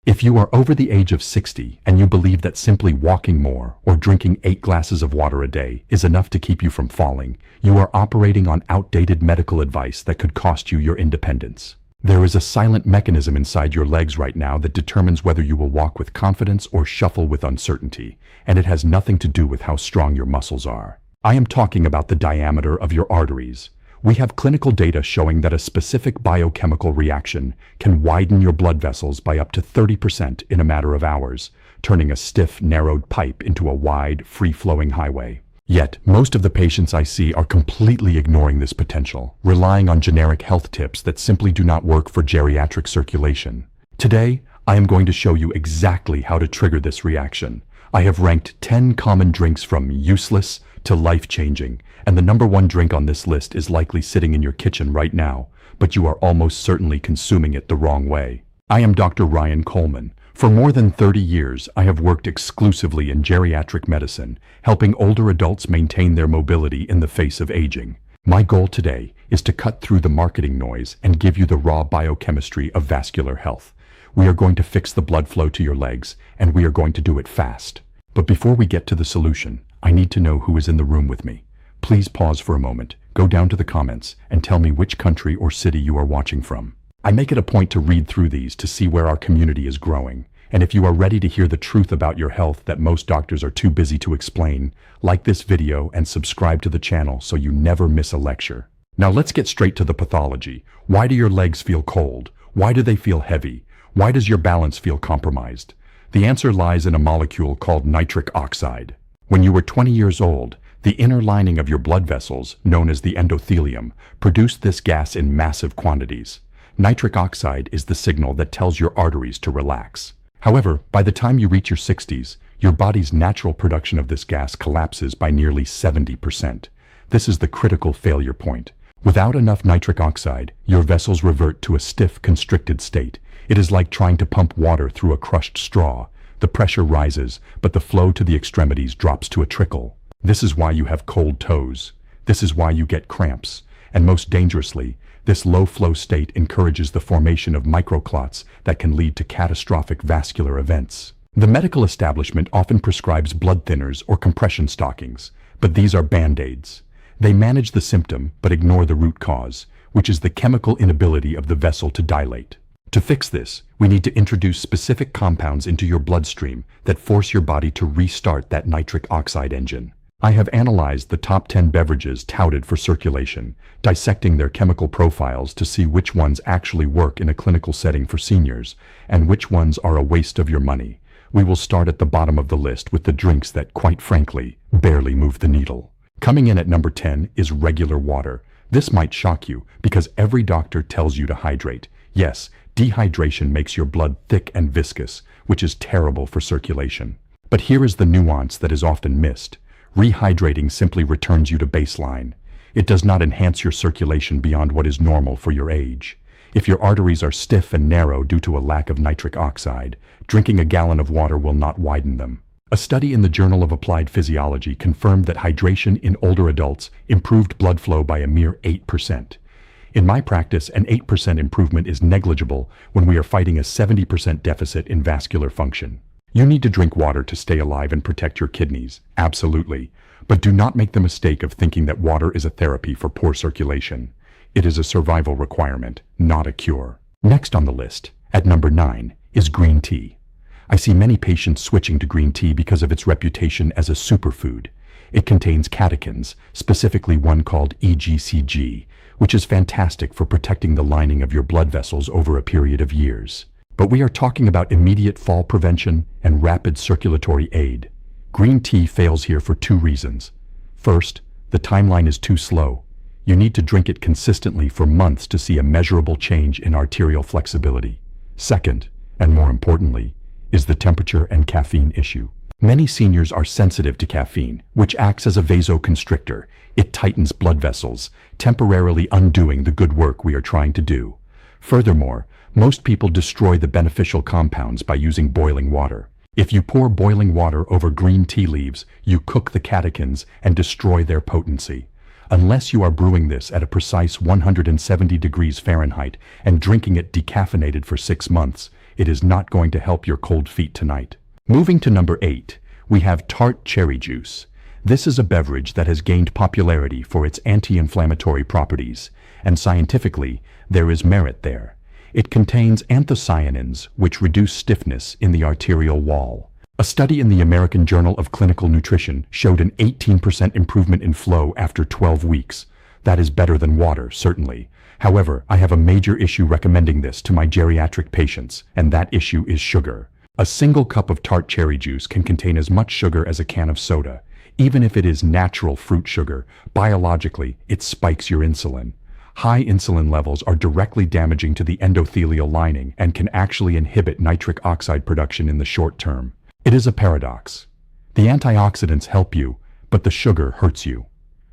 If you are over the age of 60 and you believe that simply walking more or drinking 8 glasses of water a day is enough to keep you from falling, you are operating on outdated medical advice that could cost you your independence. There is a silent mechanism inside your legs right now that determines whether you will walk with confidence or shuffle with uncertainty, and it has nothing to do with how strong your muscles are. I am talking about the diameter of your arteries. We have clinical data showing that a specific biochemical reaction can widen your blood vessels by up to 30% in a matter of hours, turning a stiff, narrowed pipe into a wide, free-flowing highway. Yet, most of the patients I see are completely ignoring this potential, relying on generic health tips that simply do not work for geriatric circulation. Today, I am going to show you exactly how to trigger this reaction. I have ranked 10 common drinks from useless to life-changing, and the number 1 drink on this list is likely sitting in your kitchen right now, but you are almost certainly consuming it the wrong way. I am Dr. Ryan Coleman. For more than 30 years, I have worked exclusively in geriatric medicine, helping older adults maintain their mobility in the face of aging. My goal today is to cut through the marketing noise and give you the raw biochemistry of vascular health. We are going to fix the blood flow to your legs, and we are going to do it fast. But before we get to the solution, I need to know who is in the room with me. Please pause for a moment, go down to the comments, and tell me which country or city you are watching from. I make it a point to read through these to see where our community is growing. And if you are ready to hear the truth about your health that most doctors are too busy to explain, like this video and subscribe to the channel so you never miss a lecture. Now let's get straight to the pathology. Why do your legs feel cold? Why do they feel heavy? Why does your balance feel compromised? The answer lies in a molecule called nitric oxide. When you were 20 years old, the inner lining of your blood vessels, known as the endothelium, produced this gas in massive quantities. Nitric oxide is the signal that tells your arteries to relax. However, by the time you reach your 60s, your body's natural production of this gas collapses by nearly 70%. This is the critical failure point. Without enough nitric oxide, your vessels revert to a stiff, constricted state. It is like trying to pump water through a crushed straw. The pressure rises, but the flow to the extremities drops to a trickle. This is why you have cold toes. This is why you get cramps. And most dangerously, this low-flow state encourages the formation of microclots that can lead to catastrophic vascular events. The medical establishment often prescribes blood thinners or compression stockings, but these are band-aids. They manage the symptom but ignore the root cause, which is the chemical inability of the vessel to dilate. To fix this, we need to introduce specific compounds into your bloodstream that force your body to restart that nitric oxide engine. I have analyzed the top 10 beverages touted for circulation, dissecting their chemical profiles to see which ones actually work in a clinical setting for seniors, and which ones are a waste of your money. We will start at the bottom of the list with the drinks that, quite frankly, barely move the needle. Coming in at number 10 is regular water. This might shock you, because every doctor tells you to hydrate. Yes, dehydration makes your blood thick and viscous, which is terrible for circulation. But here is the nuance that is often missed. Rehydrating simply returns you to baseline. It does not enhance your circulation beyond what is normal for your age. If your arteries are stiff and narrow due to a lack of nitric oxide, drinking a gallon of water will not widen them. A study in the Journal of Applied Physiology confirmed that hydration in older adults improved blood flow by a mere 8%. In my practice, an 8% improvement is negligible when we are fighting a 70% deficit in vascular function. You need to drink water to stay alive and protect your kidneys, absolutely. But do not make the mistake of thinking that water is a therapy for poor circulation. It is a survival requirement, not a cure. Next on the list, at number 9, is green tea. I see many patients switching to green tea because of its reputation as a superfood. It contains catechins, specifically one called EGCG, which is fantastic for protecting the lining of your blood vessels over a period of years. But we are talking about immediate fall prevention and rapid circulatory aid. Green tea fails here for 2 reasons. First, the timeline is too slow. You need to drink it consistently for months to see a measurable change in arterial flexibility. Second, and more importantly, is the temperature and caffeine issue. Many seniors are sensitive to caffeine, which acts as a vasoconstrictor. It tightens blood vessels, temporarily undoing the good work we are trying to do. Furthermore, most people destroy the beneficial compounds by using boiling water. If you pour boiling water over green tea leaves, you cook the catechins and destroy their potency. Unless you are brewing this at a precise 170 degrees Fahrenheit and drinking it decaffeinated for 6 months, it is not going to help your cold feet tonight. Moving to number 8, we have tart cherry juice. This is a beverage that has gained popularity for its anti-inflammatory properties, and scientifically, there is merit there. It contains anthocyanins, which reduce stiffness in the arterial wall. A study in the American Journal of Clinical Nutrition showed an 18% improvement in flow after 12 weeks. That is better than water, certainly. However, I have a major issue recommending this to my geriatric patients, and that issue is sugar. A single cup of tart cherry juice can contain as much sugar as a can of soda. Even if it is natural fruit sugar, biologically, it spikes your insulin. High insulin levels are directly damaging to the endothelial lining and can actually inhibit nitric oxide production in the short term. It is a paradox. The antioxidants help you, but the sugar hurts you.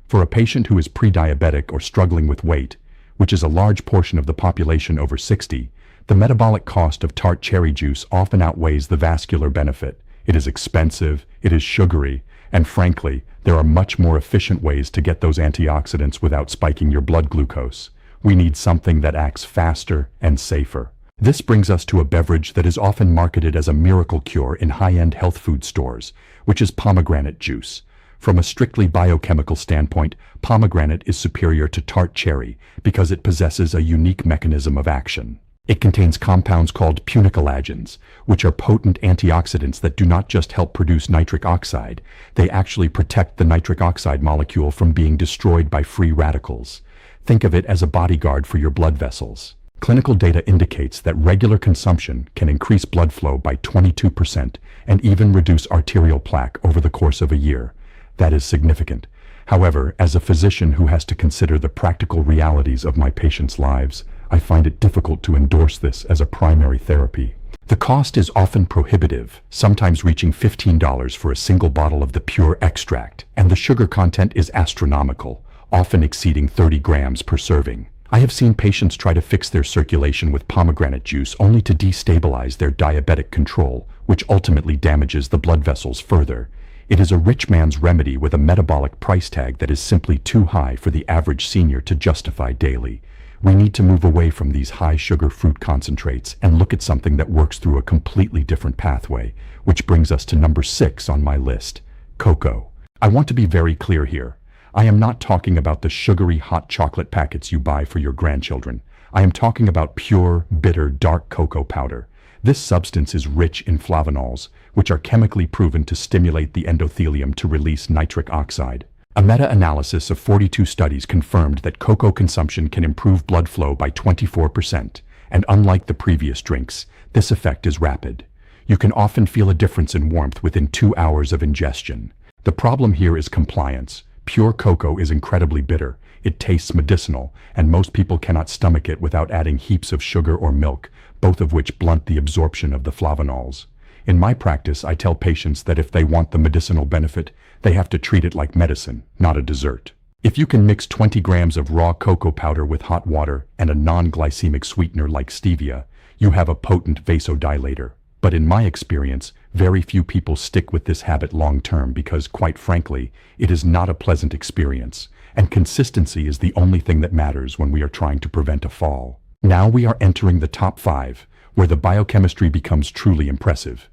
For a patient who is pre-diabetic or struggling with weight, which is a large portion of the population over 60, the metabolic cost of tart cherry juice often outweighs the vascular benefit. It is expensive, it is sugary, and frankly, there are much more efficient ways to get those antioxidants without spiking your blood glucose. We need something that acts faster and safer. This brings us to a beverage that is often marketed as a miracle cure in high-end health food stores, which is pomegranate juice. From a strictly biochemical standpoint, pomegranate is superior to tart cherry because it possesses a unique mechanism of action. It contains compounds called punicolagens, which are potent antioxidants that do not just help produce nitric oxide, they actually protect the nitric oxide molecule from being destroyed by free radicals. Think of it as a bodyguard for your blood vessels. Clinical data indicates that regular consumption can increase blood flow by 22% and even reduce arterial plaque over the course of a year. That is significant. However, as a physician who has to consider the practical realities of my patients' lives, I find it difficult to endorse this as a primary therapy. The cost is often prohibitive, sometimes reaching $15 for a single bottle of the pure extract, and the sugar content is astronomical, often exceeding 30 grams per serving. I have seen patients try to fix their circulation with pomegranate juice only to destabilize their diabetic control, which ultimately damages the blood vessels further. It is a rich man's remedy with a metabolic price tag that is simply too high for the average senior to justify daily. We need to move away from these high-sugar fruit concentrates and look at something that works through a completely different pathway, which brings us to number 6 on my list, cocoa. I want to be very clear here. I am not talking about the sugary hot chocolate packets you buy for your grandchildren. I am talking about pure, bitter, dark cocoa powder. This substance is rich in flavonols, which are chemically proven to stimulate the endothelium to release nitric oxide. A meta-analysis of 42 studies confirmed that cocoa consumption can improve blood flow by 24%, and unlike the previous drinks, this effect is rapid. You can often feel a difference in warmth within 2 hours of ingestion. The problem here is compliance. Pure cocoa is incredibly bitter, it tastes medicinal, and most people cannot stomach it without adding heaps of sugar or milk, both of which blunt the absorption of the flavonols. In my practice, I tell patients that if they want the medicinal benefit, they have to treat it like medicine, not a dessert. If you can mix 20 grams of raw cocoa powder with hot water and a non-glycemic sweetener like stevia, you have a potent vasodilator. But in my experience, very few people stick with this habit long-term because, quite frankly, it is not a pleasant experience, and consistency is the only thing that matters when we are trying to prevent a fall. Now we are entering the top 5, where the biochemistry becomes truly impressive.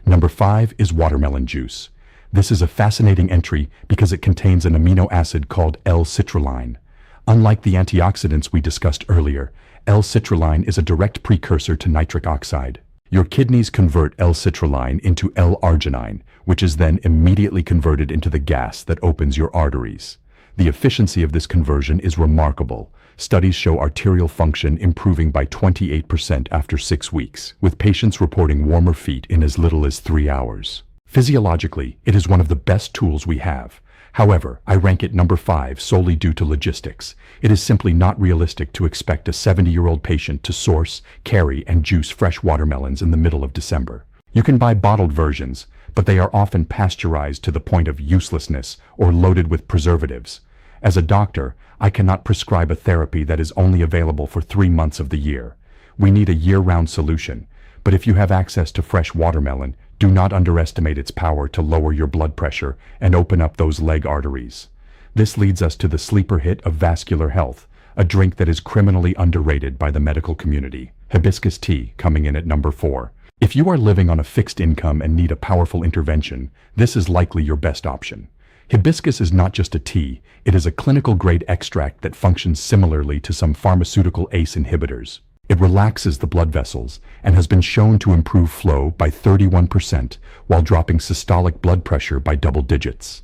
Number 5 is watermelon juice. This is a fascinating entry because it contains an amino acid called L-citrulline. Unlike the antioxidants we discussed earlier, L-citrulline is a direct precursor to nitric oxide. Your kidneys convert L-citrulline into L-arginine, which is then immediately converted into the gas that opens your arteries. The efficiency of this conversion is remarkable. Studies show arterial function improving by 28% after 6 weeks, with patients reporting warmer feet in as little as 3 hours. Physiologically, it is one of the best tools we have. However, I rank it number 5 solely due to logistics. It is simply not realistic to expect a 70-year-old patient to source, carry, and juice fresh watermelons in the middle of December. You can buy bottled versions, but they are often pasteurized to the point of uselessness or loaded with preservatives. As a doctor, I cannot prescribe a therapy that is only available for 3 months of the year. We need a year-round solution, but if you have access to fresh watermelon, do not underestimate its power to lower your blood pressure and open up those leg arteries. This leads us to the sleeper hit of vascular health, a drink that is criminally underrated by the medical community, Hibiscus tea coming in at number 4. If you are living on a fixed income and need a powerful intervention, this is likely your best option. Hibiscus is not just a tea, it is a clinical-grade extract that functions similarly to some pharmaceutical ACE inhibitors. It relaxes the blood vessels and has been shown to improve flow by 31% while dropping systolic blood pressure by double digits.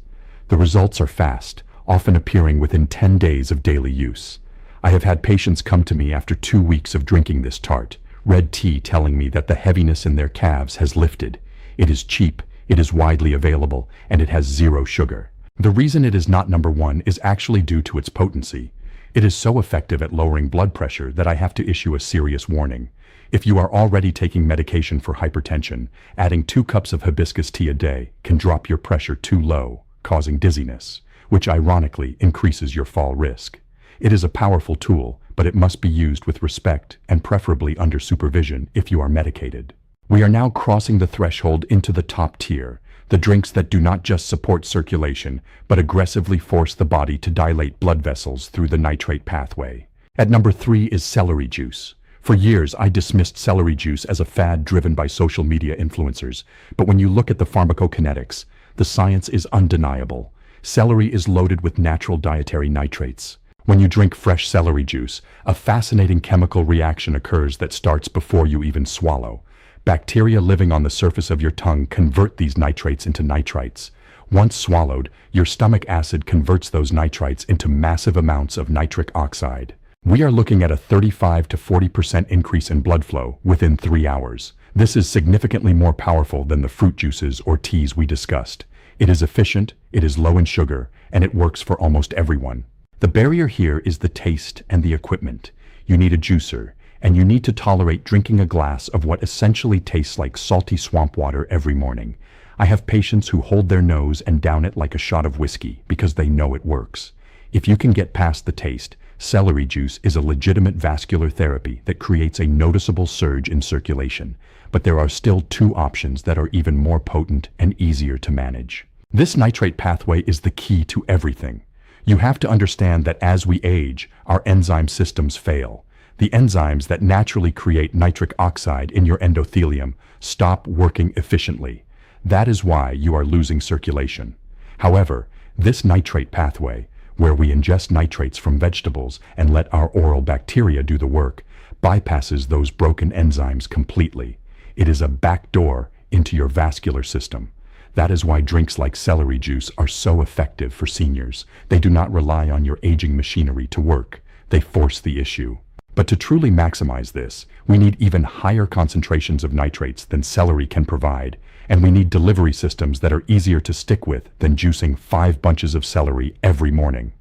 The results are fast, often appearing within 10 days of daily use. I have had patients come to me after 2 weeks of drinking this tart, red tea, telling me that the heaviness in their calves has lifted. It is cheap, it is widely available, and it has 0 sugar. The reason it is not number 1 is actually due to its potency. It is so effective at lowering blood pressure that I have to issue a serious warning. If you are already taking medication for hypertension, adding 2 cups of hibiscus tea a day can drop your pressure too low, causing dizziness, which ironically increases your fall risk. It is a powerful tool, but it must be used with respect and preferably under supervision if you are medicated. We are now crossing the threshold into the top tier, the drinks that do not just support circulation, but aggressively force the body to dilate blood vessels through the nitrate pathway. At number 3 is celery juice. For years, I dismissed celery juice as a fad driven by social media influencers, but when you look at the pharmacokinetics, the science is undeniable. Celery is loaded with natural dietary nitrates. When you drink fresh celery juice, a fascinating chemical reaction occurs that starts before you even swallow. Bacteria living on the surface of your tongue convert these nitrates into nitrites. Once swallowed, your stomach acid converts those nitrites into massive amounts of nitric oxide. We are looking at a 35 to 40% increase in blood flow within 3 hours. This is significantly more powerful than the fruit juices or teas we discussed. It is efficient, it is low in sugar, and it works for almost everyone. The barrier here is the taste and the equipment. You need a juicer, and you need to tolerate drinking a glass of what essentially tastes like salty swamp water every morning. I have patients who hold their nose and down it like a shot of whiskey because they know it works. If you can get past the taste, celery juice is a legitimate vascular therapy that creates a noticeable surge in circulation. But there are still 2 options that are even more potent and easier to manage. This nitrate pathway is the key to everything. You have to understand that as we age, our enzyme systems fail. The enzymes that naturally create nitric oxide in your endothelium stop working efficiently. That is why you are losing circulation. However, this nitrate pathway, where we ingest nitrates from vegetables and let our oral bacteria do the work, bypasses those broken enzymes completely. It is a backdoor into your vascular system. That is why drinks like celery juice are so effective for seniors. They do not rely on your aging machinery to work. They force the issue. But to truly maximize this, we need even higher concentrations of nitrates than celery can provide, and we need delivery systems that are easier to stick with than juicing 5 bunches of celery every morning.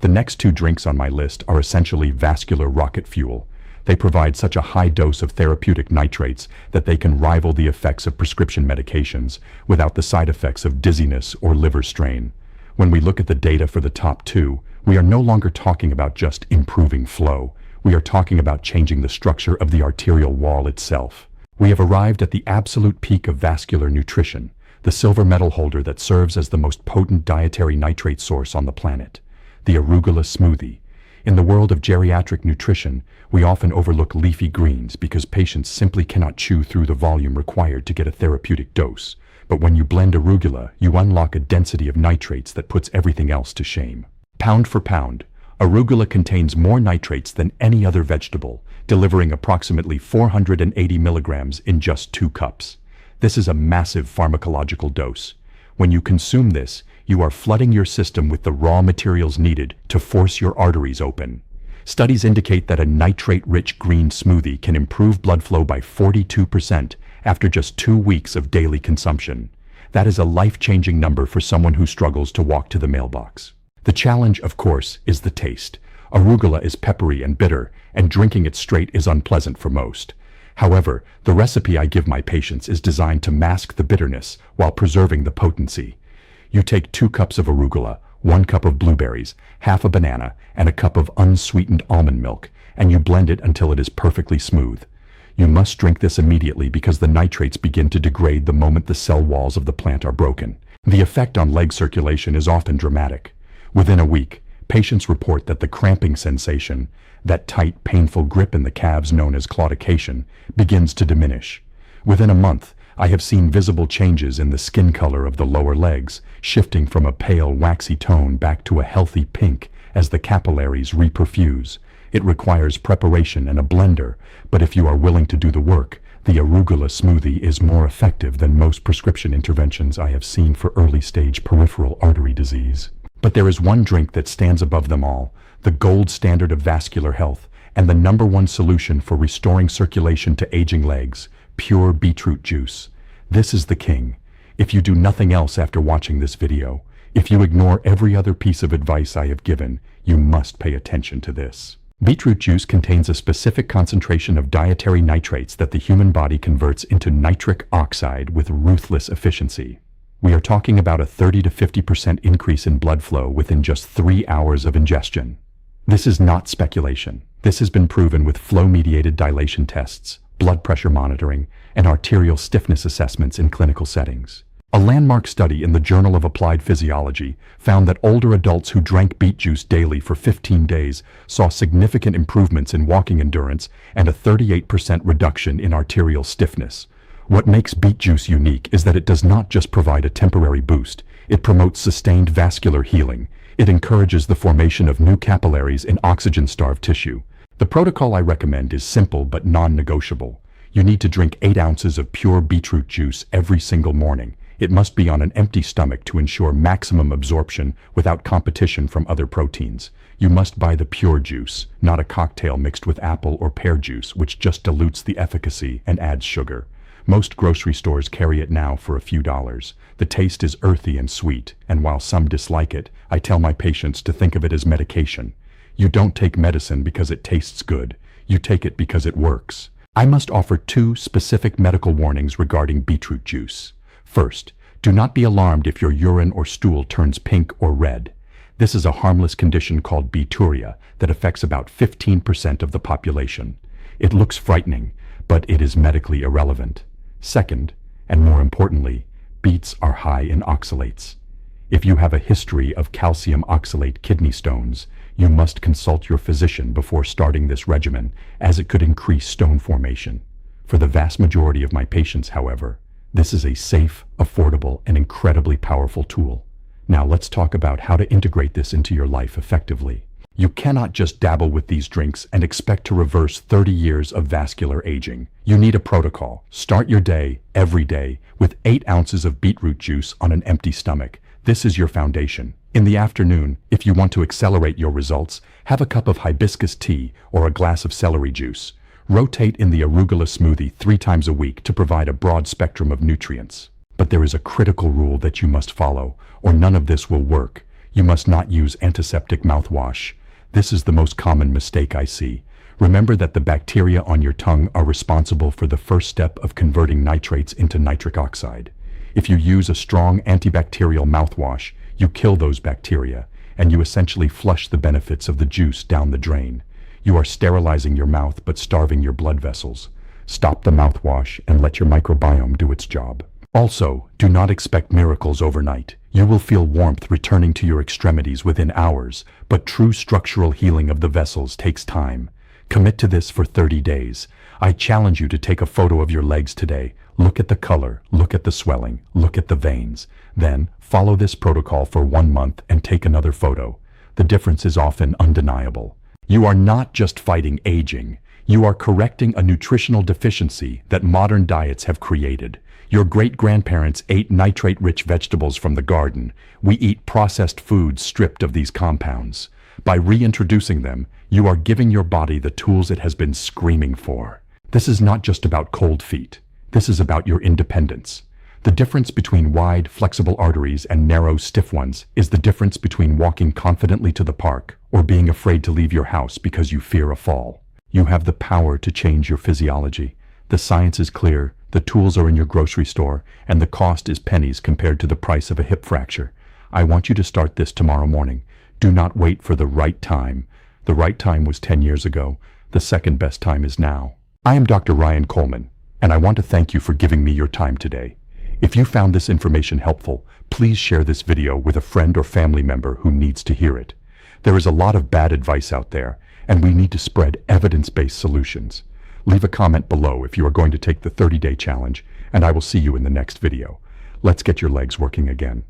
The next 2 drinks on my list are essentially vascular rocket fuel. They provide such a high dose of therapeutic nitrates that they can rival the effects of prescription medications without the side effects of dizziness or liver strain. When we look at the data for the top 2, we are no longer talking about just improving flow. We are talking about changing the structure of the arterial wall itself. We have arrived at the absolute peak of vascular nutrition, the silver medal holder that serves as the most potent dietary nitrate source on the planet, the arugula smoothie. In the world of geriatric nutrition, we often overlook leafy greens because patients simply cannot chew through the volume required to get a therapeutic dose. But when you blend arugula, you unlock a density of nitrates that puts everything else to shame. Pound for pound, arugula contains more nitrates than any other vegetable, delivering approximately 480 milligrams in just 2 cups. This is a massive pharmacological dose. When you consume this, you are flooding your system with the raw materials needed to force your arteries open. Studies indicate that a nitrate-rich green smoothie can improve blood flow by 42% after just 2 weeks of daily consumption. That is a life-changing number for someone who struggles to walk to the mailbox. The challenge, of course, is the taste. Arugula is peppery and bitter, and drinking it straight is unpleasant for most. However, the recipe I give my patients is designed to mask the bitterness while preserving the potency. You take 2 cups of arugula, 1 cup of blueberries, half a banana, and a cup of unsweetened almond milk, and you blend it until it is perfectly smooth. You must drink this immediately because the nitrates begin to degrade the moment the cell walls of the plant are broken. The effect on leg circulation is often dramatic. Within a week, patients report that the cramping sensation, That tight, painful grip in the calves known as claudication begins to diminish. Within a month, I have seen visible changes in the skin color of the lower legs, shifting from a pale, waxy tone back to a healthy pink as the capillaries reperfuse. It requires preparation and a blender, but if you are willing to do the work, the arugula smoothie is more effective than most prescription interventions I have seen for early-stage peripheral artery disease. But there is one drink that stands above them all, the gold standard of vascular health, and the #1 solution for restoring circulation to aging legs, pure beetroot juice. This is the king. If you do nothing else after watching this video, if you ignore every other piece of advice I have given, you must pay attention to this. Beetroot juice contains a specific concentration of dietary nitrates that the human body converts into nitric oxide with ruthless efficiency. We are talking about a 30 to 50% increase in blood flow within just 3 hours of ingestion. This is not speculation. This has been proven with flow-mediated dilation tests, blood pressure monitoring, and arterial stiffness assessments in clinical settings. A landmark study in the Journal of Applied Physiology found that older adults who drank beet juice daily for 15 days saw significant improvements in walking endurance and a 38% reduction in arterial stiffness. What makes beet juice unique is that it does not just provide a temporary boost, it promotes sustained vascular healing. It encourages the formation of new capillaries in oxygen-starved tissue. The protocol I recommend is simple but non-negotiable. You need to drink 8 ounces of pure beetroot juice every single morning. It must be on an empty stomach to ensure maximum absorption without competition from other proteins. You must buy the pure juice, not a cocktail mixed with apple or pear juice, which just dilutes the efficacy and adds sugar. Most grocery stores carry it now for a few dollars. The taste is earthy and sweet, and while some dislike it, I tell my patients to think of it as medication. You don't take medicine because it tastes good. You take it because it works. I must offer 2 specific medical warnings regarding beetroot juice. First, do not be alarmed if your urine or stool turns pink or red. This is a harmless condition called beeturia that affects about 15% of the population. It looks frightening, but it is medically irrelevant. Second, and more importantly, beets are high in oxalates. If you have a history of calcium oxalate kidney stones, you must consult your physician before starting this regimen, as it could increase stone formation. For the vast majority of my patients, however, this is a safe, affordable, and incredibly powerful tool. Now let's talk about how to integrate this into your life effectively. You cannot just dabble with these drinks and expect to reverse 30 years of vascular aging. You need a protocol. Start your day, every day, with 8 ounces of beetroot juice on an empty stomach. This is your foundation. In the afternoon, if you want to accelerate your results, have a cup of hibiscus tea or a glass of celery juice. Rotate in the arugula smoothie 3 times a week to provide a broad spectrum of nutrients. But there is a critical rule that you must follow, or none of this will work. You must not use antiseptic mouthwash. This is the most common mistake I see. Remember that the bacteria on your tongue are responsible for the first step of converting nitrates into nitric oxide. If you use a strong antibacterial mouthwash, you kill those bacteria, and you essentially flush the benefits of the juice down the drain. You are sterilizing your mouth but starving your blood vessels. Stop the mouthwash and let your microbiome do its job. Also, do not expect miracles overnight. You will feel warmth returning to your extremities within hours, but true structural healing of the vessels takes time. Commit to this for 30 days. I challenge you to take a photo of your legs today. Look at the color, look at the swelling, look at the veins. Then, follow this protocol for 1 month and take another photo. The difference is often undeniable. You are not just fighting aging. You are correcting a nutritional deficiency that modern diets have created. Your great-grandparents ate nitrate-rich vegetables from the garden. We eat processed foods stripped of these compounds. By reintroducing them, you are giving your body the tools it has been screaming for. This is not just about cold feet. This is about your independence. The difference between wide, flexible arteries and narrow, stiff ones is the difference between walking confidently to the park or being afraid to leave your house because you fear a fall. You have the power to change your physiology. The science is clear, the tools are in your grocery store, and the cost is pennies compared to the price of a hip fracture. I want you to start this tomorrow morning. Do not wait for the right time. The right time was 10 years ago. The second best time is now. I am Dr. Ryan Coleman, and I want to thank you for giving me your time today. If you found this information helpful, please share this video with a friend or family member who needs to hear it. There is a lot of bad advice out there, and we need to spread evidence-based solutions. Leave a comment below if you are going to take the 30-day challenge, and I will see you in the next video. Let's get your legs working again.